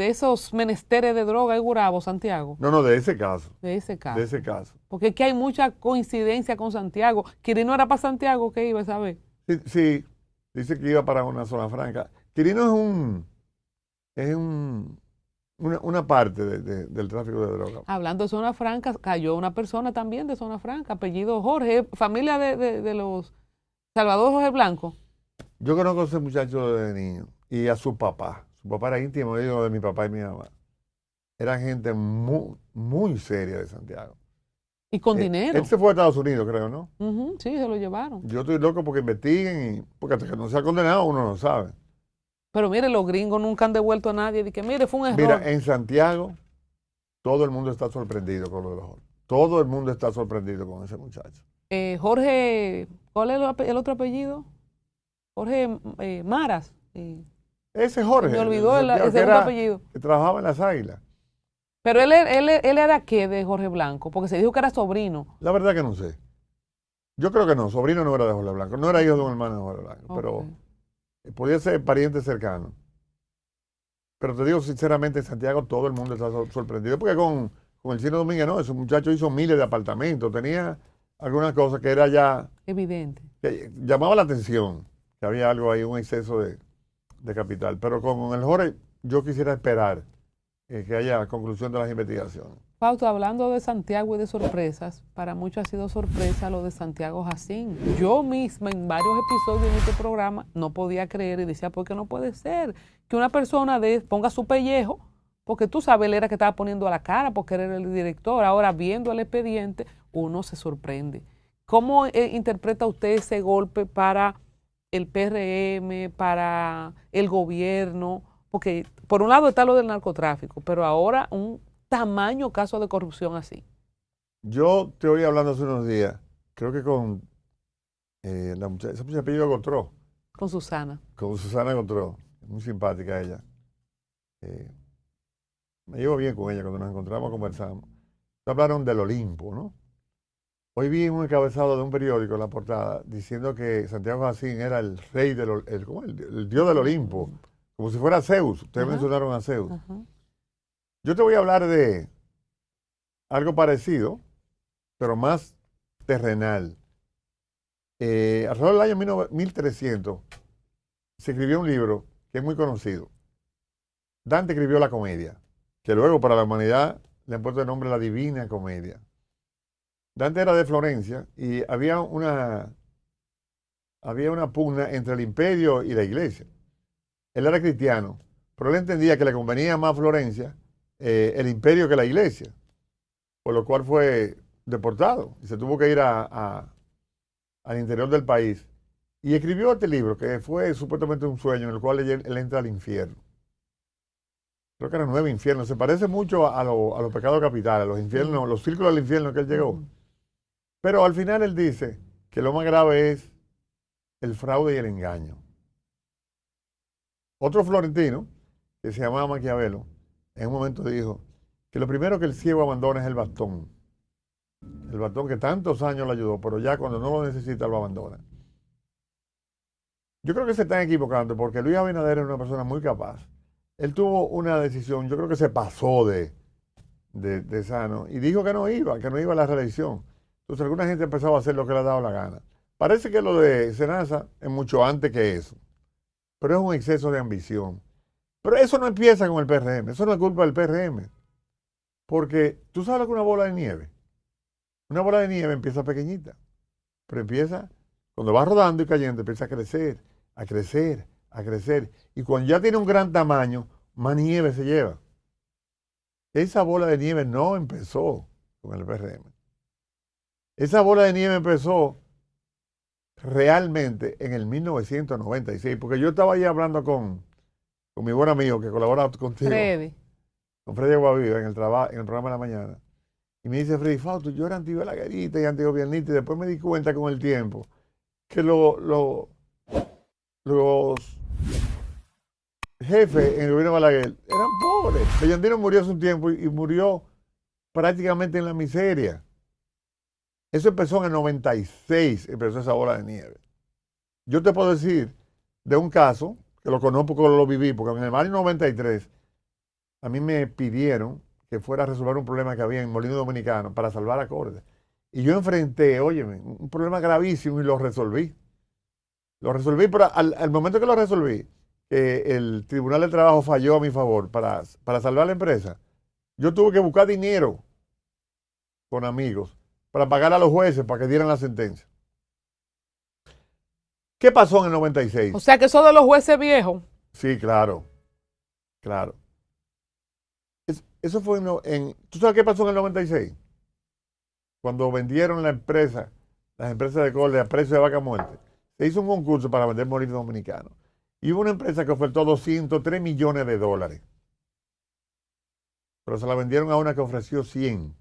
Speaker 3: esos menesteres de droga es Gurabo, Santiago.
Speaker 2: No, de ese caso.
Speaker 3: De ese caso.
Speaker 2: De ese caso.
Speaker 3: Porque es que hay mucha coincidencia con Santiago. Quirino era para Santiago, ¿qué iba a saber?
Speaker 2: Sí, sí, dice que iba para una zona franca. Quirino es una parte del tráfico de droga.
Speaker 3: Hablando de zona franca, cayó una persona también de zona franca, apellido Jorge, familia de los Salvador Jorge Blanco.
Speaker 2: Yo conozco a ese muchacho desde niño y a su papá. Su papá era íntimo de mi papá y mi mamá. Eran gente muy, muy seria de Santiago.
Speaker 3: Y con dinero.
Speaker 2: Él se fue a Estados Unidos, creo, ¿no?
Speaker 3: Sí, se lo llevaron.
Speaker 2: Yo estoy loco porque investiguen porque hasta que no sea condenado uno no sabe.
Speaker 3: Pero mire, los gringos nunca han devuelto a nadie. De que mire, fue un error.
Speaker 2: Mira, en Santiago todo el mundo está sorprendido con lo de los Jorge. Todo el mundo está sorprendido con ese muchacho.
Speaker 3: Jorge, ¿cuál es el otro apellido? Jorge Maras.
Speaker 2: Ese Jorge.
Speaker 3: Me olvidó el segundo apellido.
Speaker 2: Que trabajaba en las Águilas.
Speaker 3: Pero él era qué de Jorge Blanco, porque se dijo que era sobrino.
Speaker 2: La verdad que no sé. Yo creo que no, sobrino no era de Jorge Blanco, no era hijo de un hermano de Jorge Blanco, pero podía ser pariente cercano. Pero te digo sinceramente, en Santiago todo el mundo está sorprendido, porque con el Chino Domínguez no, ese muchacho hizo miles de apartamentos, tenía algunas cosas que era ya...
Speaker 3: Evidente.
Speaker 2: Que llamaba la atención, que había algo ahí, un exceso de capital. Pero con el Jorge yo quisiera esperar que haya conclusión de las investigaciones.
Speaker 3: Fausto, hablando de Santiago y de sorpresas, para muchos ha sido sorpresa lo de Santiago Jacín. Yo misma en varios episodios de este programa no podía creer y decía, ¿por qué no puede ser que una persona ponga su pellejo? Porque tú sabes, él era que estaba poniendo a la cara porque era el director. Ahora, viendo el expediente, uno se sorprende. ¿Cómo interpreta usted ese golpe para el PRM, para el gobierno? Porque por un lado está lo del narcotráfico, pero ahora un tamaño caso de corrupción así.
Speaker 2: Yo te oí hablando hace unos días, creo que con esa muchacha apellido Gotró,
Speaker 3: Con Susana.
Speaker 2: con Susana Gotró, muy simpática ella. Me llevo bien con ella, cuando nos encontramos conversamos. Hablaron del Olimpo, ¿no? Hoy vi un encabezado de un periódico en la portada diciendo que Santiago Jacín era el rey el dios del Olimpo, como si fuera Zeus. Ustedes mencionaron a Zeus. Yo te voy a hablar de algo parecido, pero más terrenal. Alrededor del año 1300 se escribió un libro que es muy conocido. Dante escribió la Comedia, que luego para la humanidad le han puesto el nombre La Divina Comedia. Dante era de Florencia y había una pugna entre el imperio y la iglesia. Él era cristiano, pero él entendía que le convenía más a Florencia el imperio que la iglesia, por lo cual fue deportado y se tuvo que ir al interior del país. Y escribió este libro, que fue supuestamente un sueño en el cual él entra al infierno. Creo que eran 9 infiernos. Se parece mucho a los pecados capitales, a los infiernos, los círculos del infierno que él llegó. Pero al final él dice que lo más grave es el fraude y el engaño. Otro florentino, que se llamaba Maquiavelo, en un momento dijo que lo primero que el ciego abandona es el bastón. El bastón que tantos años le ayudó, pero ya cuando no lo necesita lo abandona. Yo creo que se están equivocando porque Luis Abinader es una persona muy capaz. Él tuvo una decisión, yo creo que se pasó de sano y dijo que no iba a la reelección. Entonces alguna gente empezaba a hacer lo que le ha dado la gana. Parece que lo de Senasa es mucho antes que eso, pero es un exceso de ambición. Pero eso no empieza con el PRM, eso no es culpa del PRM. Porque tú sabes lo que es una bola de nieve. Una bola de nieve empieza pequeñita, pero empieza, cuando va rodando y cayendo, empieza a crecer, a crecer, a crecer. Y cuando ya tiene un gran tamaño, más nieve se lleva. Esa bola de nieve no empezó con el PRM. Esa bola de nieve empezó realmente en el 1996, porque yo estaba ahí hablando con mi buen amigo que colabora contigo, con Freddy Aguaviva en el programa de la mañana. Y me dice, Freddy Fausto, yo era antibalaguerista y antigobiernista, y después me di cuenta con el tiempo que los jefes en el gobierno de Balaguer eran pobres. Bellantino murió hace un tiempo y murió prácticamente en la miseria. Eso empezó en el 96, empezó esa bola de nieve. Yo te puedo decir de un caso, que lo conozco porque lo viví, porque en el año 93 a mí me pidieron que fuera a resolver un problema que había en Molino Dominicano para salvar acordes. Y yo enfrenté, óyeme, un problema gravísimo y lo resolví. Lo resolví, pero al momento que lo resolví, que el Tribunal de Trabajo falló a mi favor para salvar la empresa, yo tuve que buscar dinero con amigos para pagar a los jueces para que dieran la sentencia. ¿Qué pasó en el 96?
Speaker 3: O sea que eso de los jueces viejos.
Speaker 2: Sí, claro. Claro. Eso fue ¿tú sabes qué pasó en el 96? Cuando vendieron las empresas de cobre a precio de vaca muerte. Se hizo un concurso para vender molinos dominicanos. Y hubo una empresa que ofertó 203 millones de dólares. Pero se la vendieron a una que ofreció 100.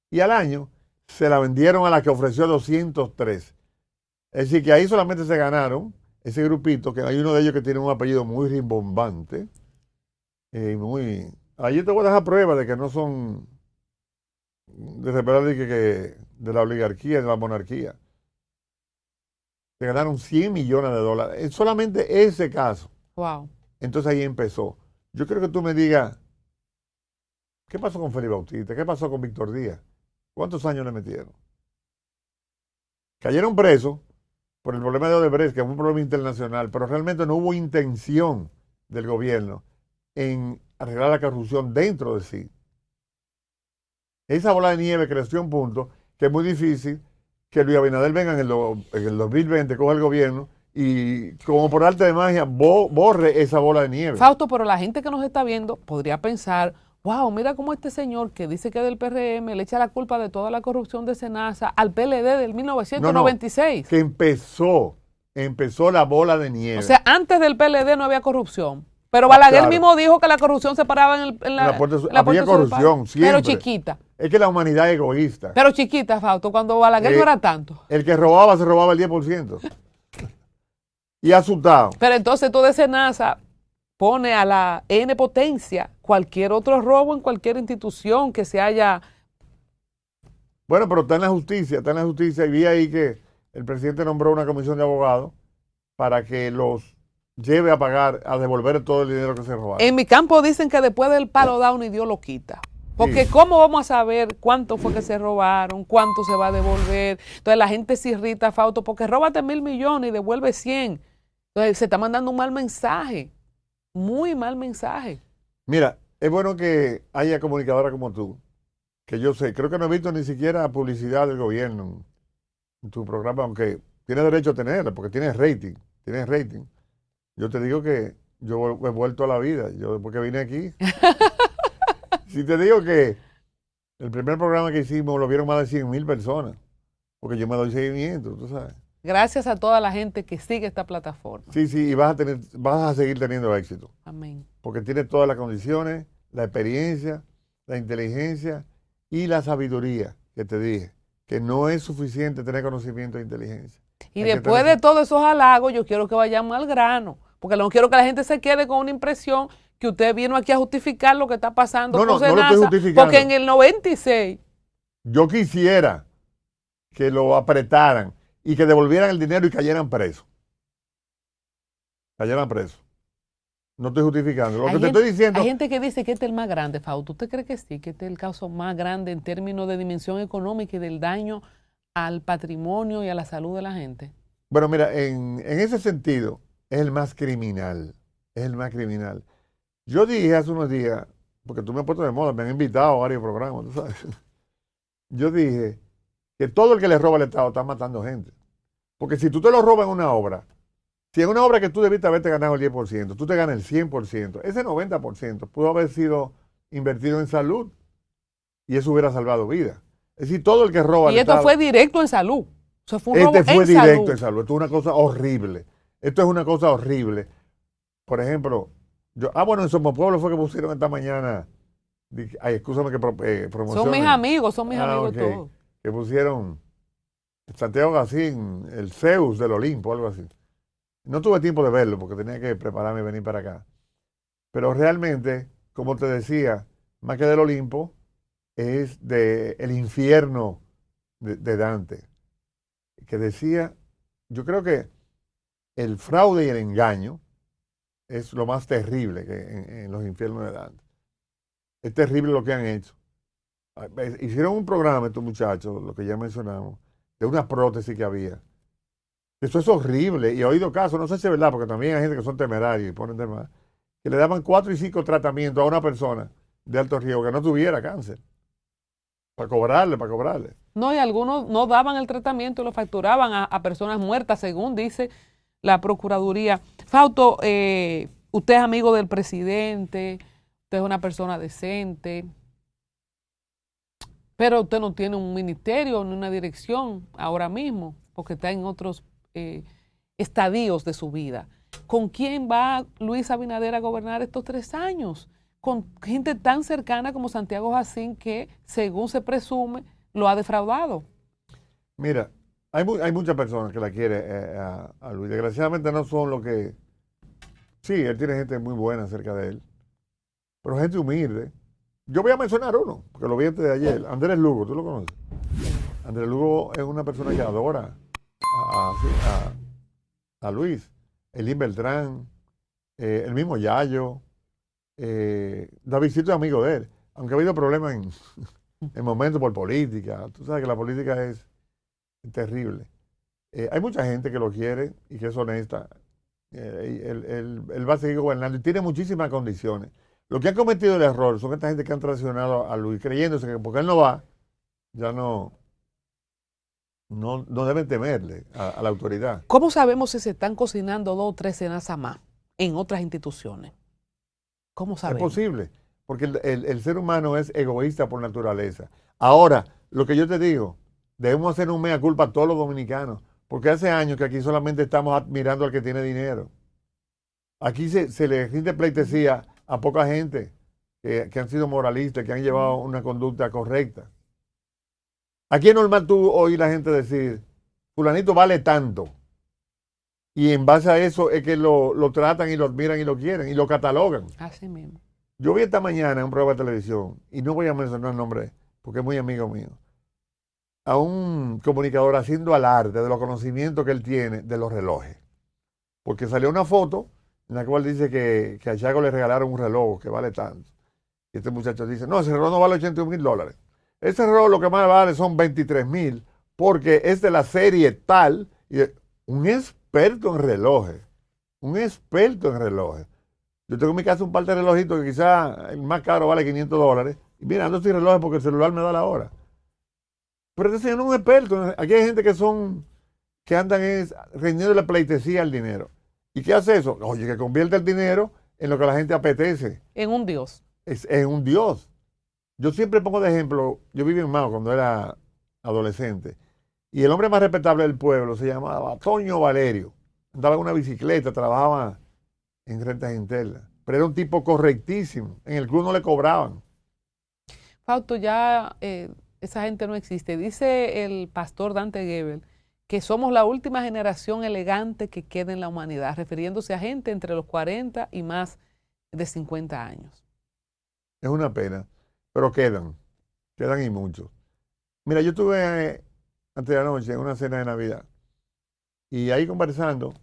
Speaker 2: Y al año se la vendieron a la que ofreció 203. Es decir, que ahí solamente se ganaron ese grupito, que hay uno de ellos que tiene un apellido muy rimbombante. Ahí te voy a dejar prueba de que no son de la oligarquía, de la monarquía. Se ganaron 100 millones de dólares. En solamente ese caso.
Speaker 3: Wow.
Speaker 2: Entonces ahí empezó. Yo quiero que tú me digas, ¿qué pasó con Félix Bautista? ¿Qué pasó con Víctor Díaz? ¿Cuántos años le metieron? Cayeron presos por el problema de Odebrecht, que fue un problema internacional, pero realmente no hubo intención del gobierno en arreglar la corrupción dentro de sí. Esa bola de nieve creció a un punto que es muy difícil que Luis Abinader venga en el 2020, coja el gobierno y como por arte de magia borre esa bola de nieve.
Speaker 3: Fausto, pero la gente que nos está viendo podría pensar, wow, mira cómo este señor que dice que es del PRM le echa la culpa de toda la corrupción de Senasa al PLD del 1996.
Speaker 2: Que empezó empezó la bola de nieve.
Speaker 3: O sea, antes del PLD no había corrupción. Pero Balaguer
Speaker 2: claro.
Speaker 3: mismo dijo que la corrupción se paraba en la
Speaker 2: había corrupción, siempre.
Speaker 3: Pero chiquita.
Speaker 2: Es que la humanidad es egoísta.
Speaker 3: Pero chiquita, Fausto, cuando Balaguer no era tanto.
Speaker 2: El que robaba se robaba el 10%. Y asustado.
Speaker 3: Pero entonces toda esa NASA pone a la N potencia cualquier otro robo en cualquier institución que se haya...
Speaker 2: Bueno, pero está en la justicia, y vi ahí que el presidente nombró una comisión de abogados para que los lleve a pagar, a devolver todo el dinero que se robaron.
Speaker 3: En mi campo dicen que después del palo down y Dios lo quita. Porque
Speaker 2: Sí.
Speaker 3: ¿cómo vamos a saber cuánto fue que se robaron, cuánto se va a devolver? Entonces la gente se irrita, Fausto, porque róbate 1.000 millones y devuelve 100. Entonces se está mandando un mal mensaje, muy mal mensaje.
Speaker 2: Mira, es bueno que haya comunicadoras como tú, que yo sé, creo que no he visto ni siquiera publicidad del gobierno en tu programa, aunque tienes derecho a tenerla, porque tienes rating. Yo te digo que yo he vuelto a la vida, yo después que vine aquí. Si te digo que el primer programa que hicimos lo vieron más de 100,000 personas, porque yo me doy seguimiento, tú sabes.
Speaker 3: Gracias a toda la gente que sigue esta plataforma.
Speaker 2: Sí, y vas a seguir teniendo éxito,
Speaker 3: Amén.
Speaker 2: porque tienes todas las condiciones, la experiencia, la inteligencia y la sabiduría que te dije, que no es suficiente tener conocimiento e inteligencia.
Speaker 3: Y
Speaker 2: Hay que
Speaker 3: después
Speaker 2: tener-
Speaker 3: de todos esos halagos, yo quiero que vayamos al grano, porque no quiero que la gente se quede con una impresión que usted vino aquí a justificar lo que está pasando
Speaker 2: No,
Speaker 3: con
Speaker 2: no lo estoy
Speaker 3: Senasa,
Speaker 2: justificando.
Speaker 3: porque en el 96,
Speaker 2: Yo quisiera que lo apretaran y que devolvieran el dinero y cayeran presos. No estoy justificando. Lo que te estoy diciendo,
Speaker 3: hay gente que dice que este es el más grande, Fausto. ¿Usted cree que sí, que este es el caso más grande en términos de dimensión económica y del daño al patrimonio y a la salud de la gente?
Speaker 2: bueno, mira, en ese sentido, es el más criminal. Yo dije hace unos días, porque tú me has puesto de moda, me han invitado a varios programas, tú sabes. Yo dije que todo el que le roba al Estado está matando gente. Porque si tú te lo robas en una obra, si en una obra que tú debiste haberte ganado el 10%, tú te ganas el 100%, ese 90% pudo haber sido invertido en salud y eso hubiera salvado vidas. Es decir, todo el que roba al
Speaker 3: Y esto
Speaker 2: Estado...
Speaker 3: fue directo en salud. Eso fue un robo
Speaker 2: Este fue
Speaker 3: en
Speaker 2: directo
Speaker 3: salud.
Speaker 2: en salud. Esto es una cosa horrible. Por ejemplo, bueno, en Somopueblo fue que pusieron esta mañana. Ay, escúchame que promocionen.
Speaker 3: Son mis amigos
Speaker 2: ok.
Speaker 3: todos.
Speaker 2: Que pusieron Santiago Gacín, el Zeus del Olimpo, algo así. No tuve tiempo de verlo porque tenía que prepararme y venir para acá. Pero realmente, como te decía, más que del Olimpo, es el infierno de Dante. Que decía, yo creo que el fraude y el engaño es lo más terrible que en los infiernos de Dante. Es terrible lo que han hecho. Hicieron un programa estos muchachos, lo que ya mencionamos, de una prótesis que había. Eso es horrible y he oído casos, no sé si es verdad, porque también hay gente que son temerarios y ponen demás, que le daban 4 y 5 tratamientos a una persona de alto riesgo que no tuviera cáncer. Para cobrarle.
Speaker 3: No, y algunos no daban el tratamiento y lo facturaban a personas muertas, según dice la Procuraduría. Fausto, usted es amigo del presidente, usted es una persona decente, pero usted no tiene un ministerio ni una dirección ahora mismo, porque está en otros estadios de su vida. ¿Con quién va Luis Abinader a gobernar estos 3 años? Con gente tan cercana como Santiago Jacín, que, según se presume, lo ha defraudado.
Speaker 2: Mira, hay muchas personas que la quieren a Luis. Desgraciadamente no son lo que... Sí, él tiene gente muy buena cerca de él, pero gente humilde. Yo voy a mencionar uno, porque lo vi antes de ayer. Andrés Lugo, ¿tú lo conoces? Andrés Lugo es una persona que adora a Luis. Elín Beltrán, el mismo Yayo, Davidcito es amigo de él, aunque ha habido problemas en momentos por política. Tú sabes que la política es terrible. Hay mucha gente que lo quiere y que es honesta. Él va a seguir gobernando y tiene muchísimas condiciones. Lo que han cometido el error son esta gente que han traicionado a Luis, creyéndose que porque él no va, ya no deben temerle a la autoridad.
Speaker 3: ¿Cómo sabemos si se están cocinando 2 o 3 cenas más en otras instituciones? ¿Cómo sabemos?
Speaker 2: Es posible, porque el ser humano es egoísta por naturaleza. Ahora, lo que yo te digo, debemos hacer un mea culpa a todos los dominicanos, Porque hace años que aquí solamente estamos admirando al que tiene dinero. Aquí se le rinde pleitesía a poca gente que han sido moralistas, que han llevado una conducta correcta. Aquí es normal tú oír la gente decir, fulanito vale tanto. Y en base a eso es que lo tratan y lo admiran y lo quieren y lo catalogan.
Speaker 3: Así mismo.
Speaker 2: Yo vi esta mañana en un programa de televisión, y no voy a mencionar el nombre porque es muy amigo mío, a un comunicador haciendo alarde de los conocimientos que él tiene de los relojes. Porque salió una foto en la cual dice que a Chago le regalaron un reloj que vale tanto. Y este muchacho dice, no, ese reloj no vale $81,000. Ese reloj lo que más vale son $23,000 porque es de la serie tal. Y un experto en relojes. Un experto en relojes. Yo tengo en mi casa un par de relojitos que quizás el más caro vale $500. Y mira, ando sin relojes porque el celular me da la hora. Pero este señor no es un experto. Aquí hay gente que andan rendiendo la pleitesía al dinero. ¿Y qué hace eso? Oye, que convierte el dinero en lo que la gente apetece.
Speaker 3: En un Dios.
Speaker 2: Es un Dios. Yo siempre pongo de ejemplo, yo viví en Mao cuando era adolescente, y el hombre más respetable del pueblo se llamaba Toño Valerio. Andaba en una bicicleta, trabajaba en rentas internas, pero era un tipo correctísimo. En el club no le cobraban.
Speaker 3: Fausto, ya esa gente no existe. Dice el pastor Dante Gebel que somos la última generación elegante que queda en la humanidad, refiriéndose a gente entre los 40 y más de 50 años.
Speaker 2: Es una pena, pero quedan y muchos. Mira, yo estuve antes de anoche en una cena de Navidad y ahí conversando,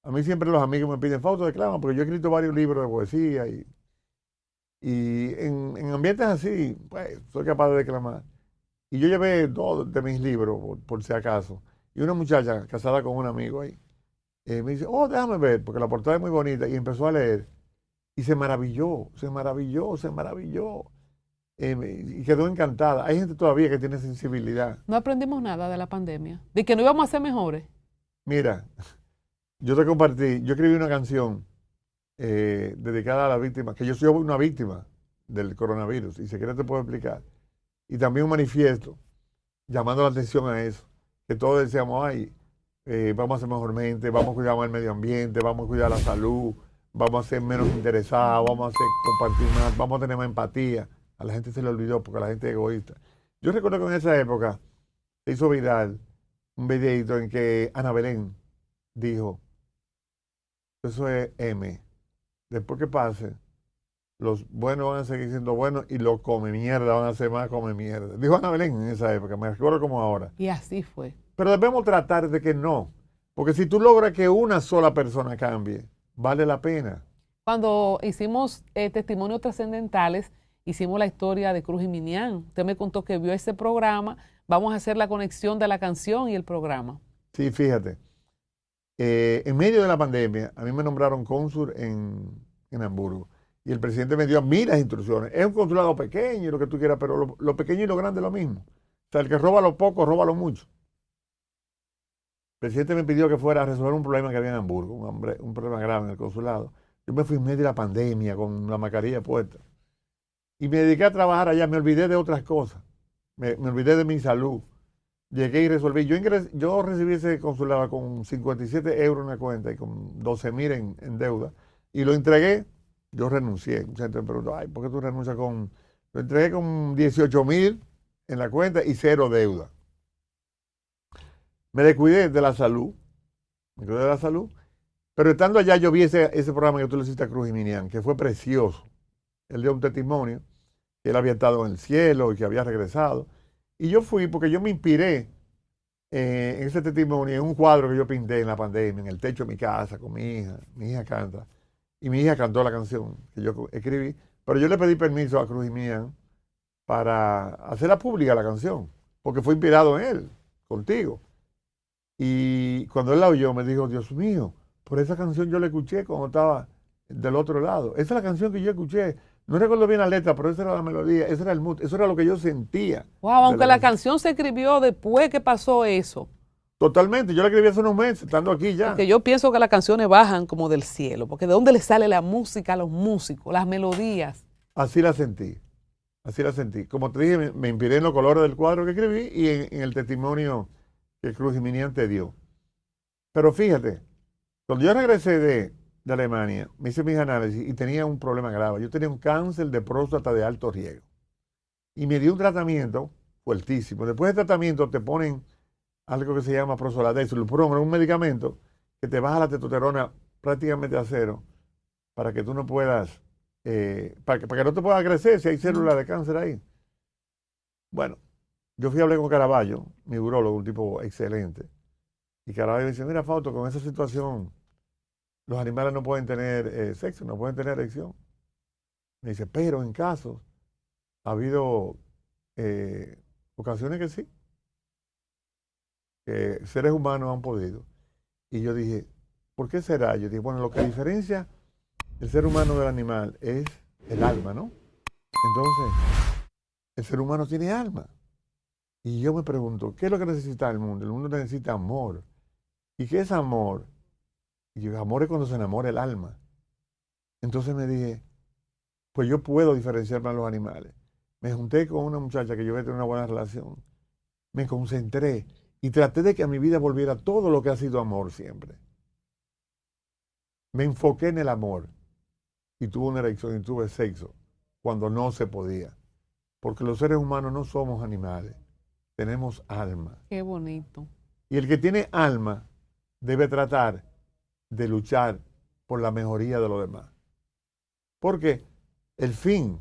Speaker 2: a mí siempre los amigos me piden, Fausto, declama, porque yo he escrito varios libros de poesía y en ambientes así, pues, soy capaz de declamar. Y yo llevé 2 de mis libros, por si acaso. Y una muchacha casada con un amigo ahí, me dice, oh, déjame ver, porque la portada es muy bonita. Y empezó a leer. Y se maravilló. Y quedó encantada. Hay gente todavía que tiene sensibilidad.
Speaker 3: No aprendimos nada de la pandemia. De que no íbamos a ser mejores.
Speaker 2: Mira, yo te compartí, yo escribí una canción dedicada a la víctima, que yo soy una víctima del coronavirus. Y si quieres te puedo explicar. Y también un manifiesto llamando la atención a eso. Que todos decíamos, ay, vamos a ser mejor mente, vamos a cuidar más el medio ambiente, vamos a cuidar la salud, vamos a ser menos interesados, vamos a compartir más, vamos a tener más empatía. A la gente se le olvidó porque la gente es egoísta. Yo recuerdo que en esa época se hizo viral un videito en que Ana Belén dijo, eso es M. Después que pase, los buenos van a seguir siendo buenos y los come mierda van a ser más come mierda. Dijo Ana Belén en esa época, me recuerdo como ahora.
Speaker 3: Y así fue.
Speaker 2: Pero debemos tratar de que no. Porque si tú logras que una sola persona cambie, vale la pena.
Speaker 3: Cuando hicimos testimonios trascendentales, hicimos la historia de Cruz y Minián. Usted me contó que vio ese programa. Vamos a hacer la conexión de la canción y el programa.
Speaker 2: Sí, fíjate. En medio de la pandemia, a mí me nombraron cónsul en Hamburgo. Y el presidente me dio a mí las instrucciones. Es un consulado pequeño y lo que tú quieras, pero lo pequeño y lo grande es lo mismo. O sea, el que roba lo poco, roba lo mucho. El presidente me pidió que fuera a resolver un problema que había en Hamburgo, un problema grave en el consulado. Yo me fui en medio de la pandemia con la mascarilla puesta. Y me dediqué a trabajar allá, me olvidé de otras cosas. Me olvidé de mi salud. Llegué y resolví. Yo recibí ese consulado con 57 euros en la cuenta y con 12,000 en deuda. Y lo entregué. Yo renuncié. Mucha gente me preguntó, ay, ¿por qué tú renuncias con...? Lo entregué con 18,000 en la cuenta y 0 deuda. Me descuidé de la salud. Pero estando allá yo vi ese programa que tú le hiciste a Cruz y Minián, que fue precioso. Él dio un testimonio que él había estado en el cielo y que había regresado. Y yo fui porque yo me inspiré en ese testimonio, en un cuadro que yo pinté en la pandemia, en el techo de mi casa con mi hija. Mi hija canta. Y mi hija cantó la canción que yo escribí. Pero yo le pedí permiso a Cruz y Minián para hacerla pública la canción, porque fue inspirado en él, contigo. Y cuando él la oyó me dijo, Dios mío, por esa canción yo la escuché cuando estaba del otro lado. Esa es la canción que yo escuché. No recuerdo bien la letra, pero esa era la melodía, ese era el mood, eso era lo que yo sentía.
Speaker 3: Wow, aunque la canción se escribió después que pasó eso.
Speaker 2: Totalmente, yo la escribí hace unos meses, estando aquí ya.
Speaker 3: Porque yo pienso que las canciones bajan como del cielo, porque ¿de dónde le sale la música a los músicos, las melodías?
Speaker 2: Así la sentí. Como te dije, me inspiré en los colores del cuadro que escribí y en el testimonio que Cruz y Minián te dio. Pero fíjate, cuando yo regresé de Alemania, me hice mis análisis y tenía un problema grave. Yo tenía un cáncer de próstata de alto riesgo. Y me dio un tratamiento fuertísimo. Después del tratamiento te ponen algo que se llama Prosoladex, un medicamento que te baja la testosterona prácticamente a cero para que tú no puedas, para que no te pueda crecer si hay células de cáncer ahí. Bueno, yo fui a hablar con Caraballo, mi urólogo, un tipo excelente. Y Caraballo dice, mira, Fausto, con esa situación, los animales no pueden tener sexo, no pueden tener erección. Me dice, pero en casos, ha habido ocasiones que sí, que seres humanos han podido. Y yo dije, ¿por qué será? Yo dije, bueno, lo que diferencia el ser humano del animal es el alma, ¿no? Entonces, el ser humano tiene alma. Y yo me pregunto, ¿qué es lo que necesita el mundo? El mundo necesita amor. ¿Y qué es amor? Y yo, amor es cuando se enamora el alma. Entonces me dije, pues yo puedo diferenciarme a los animales. Me junté con una muchacha que yo voy a tener una buena relación. Me concentré y traté de que a mi vida volviera todo lo que ha sido amor siempre. Me enfoqué en el amor y tuve una erección y tuve sexo cuando no se podía. Porque los seres humanos no somos animales, tenemos alma.
Speaker 3: Qué bonito.
Speaker 2: Y el que tiene alma debe tratar de luchar por la mejoría de los demás. Porque el fin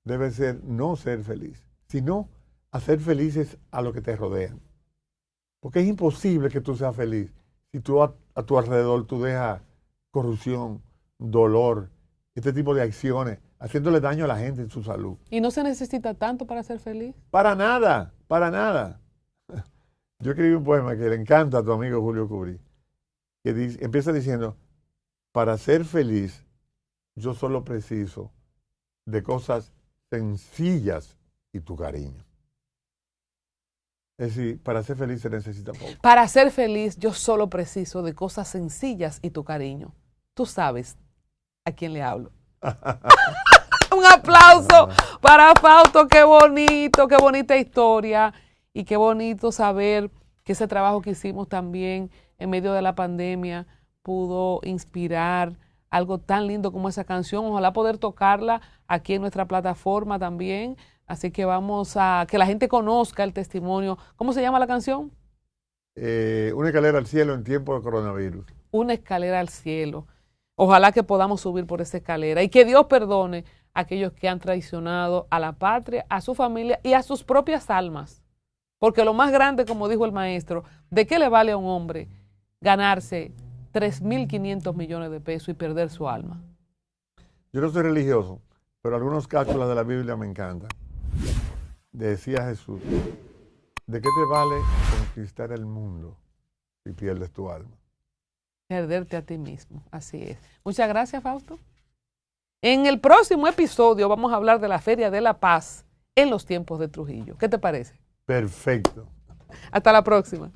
Speaker 2: debe ser no ser feliz, sino hacer felices a los que te rodean. Porque es imposible que tú seas feliz si tú a tu alrededor tú dejas corrupción, dolor, este tipo de acciones, haciéndole daño a la gente en su salud.
Speaker 3: ¿Y no se necesita tanto para ser feliz?
Speaker 2: Para nada, para nada. Yo escribí un poema que le encanta a tu amigo Julio Cubrí, que empieza diciendo, para ser feliz, yo solo preciso de cosas sencillas y tu cariño. Es decir, para ser feliz se necesita poco.
Speaker 3: Para ser feliz, yo solo preciso de cosas sencillas y tu cariño. Tú sabes a quién le hablo. Un aplauso para Fausto, qué bonito, qué bonita historia y qué bonito saber que ese trabajo que hicimos también en medio de la pandemia pudo inspirar algo tan lindo como esa canción. Ojalá poder tocarla aquí en nuestra plataforma también. Así que vamos a que la gente conozca el testimonio. ¿Cómo se llama la canción?
Speaker 2: Una escalera al cielo en tiempo de coronavirus.
Speaker 3: Una escalera al cielo. Ojalá que podamos subir por esa escalera y que Dios perdone a aquellos que han traicionado a la patria, a su familia y a sus propias almas. Porque lo más grande, como dijo el maestro, ¿de qué le vale a un hombre ganarse 3.500 millones de pesos y perder su alma?
Speaker 2: Yo no soy religioso, pero algunos cápsulas de la Biblia me encantan. Decía Jesús, ¿de qué te vale conquistar el mundo si pierdes tu alma?
Speaker 3: Perderte a ti mismo, así es. Muchas gracias, Fausto. En el próximo episodio vamos a hablar de la Feria de la Paz en los tiempos de Trujillo. ¿Qué te parece?
Speaker 2: Perfecto.
Speaker 3: Hasta la próxima.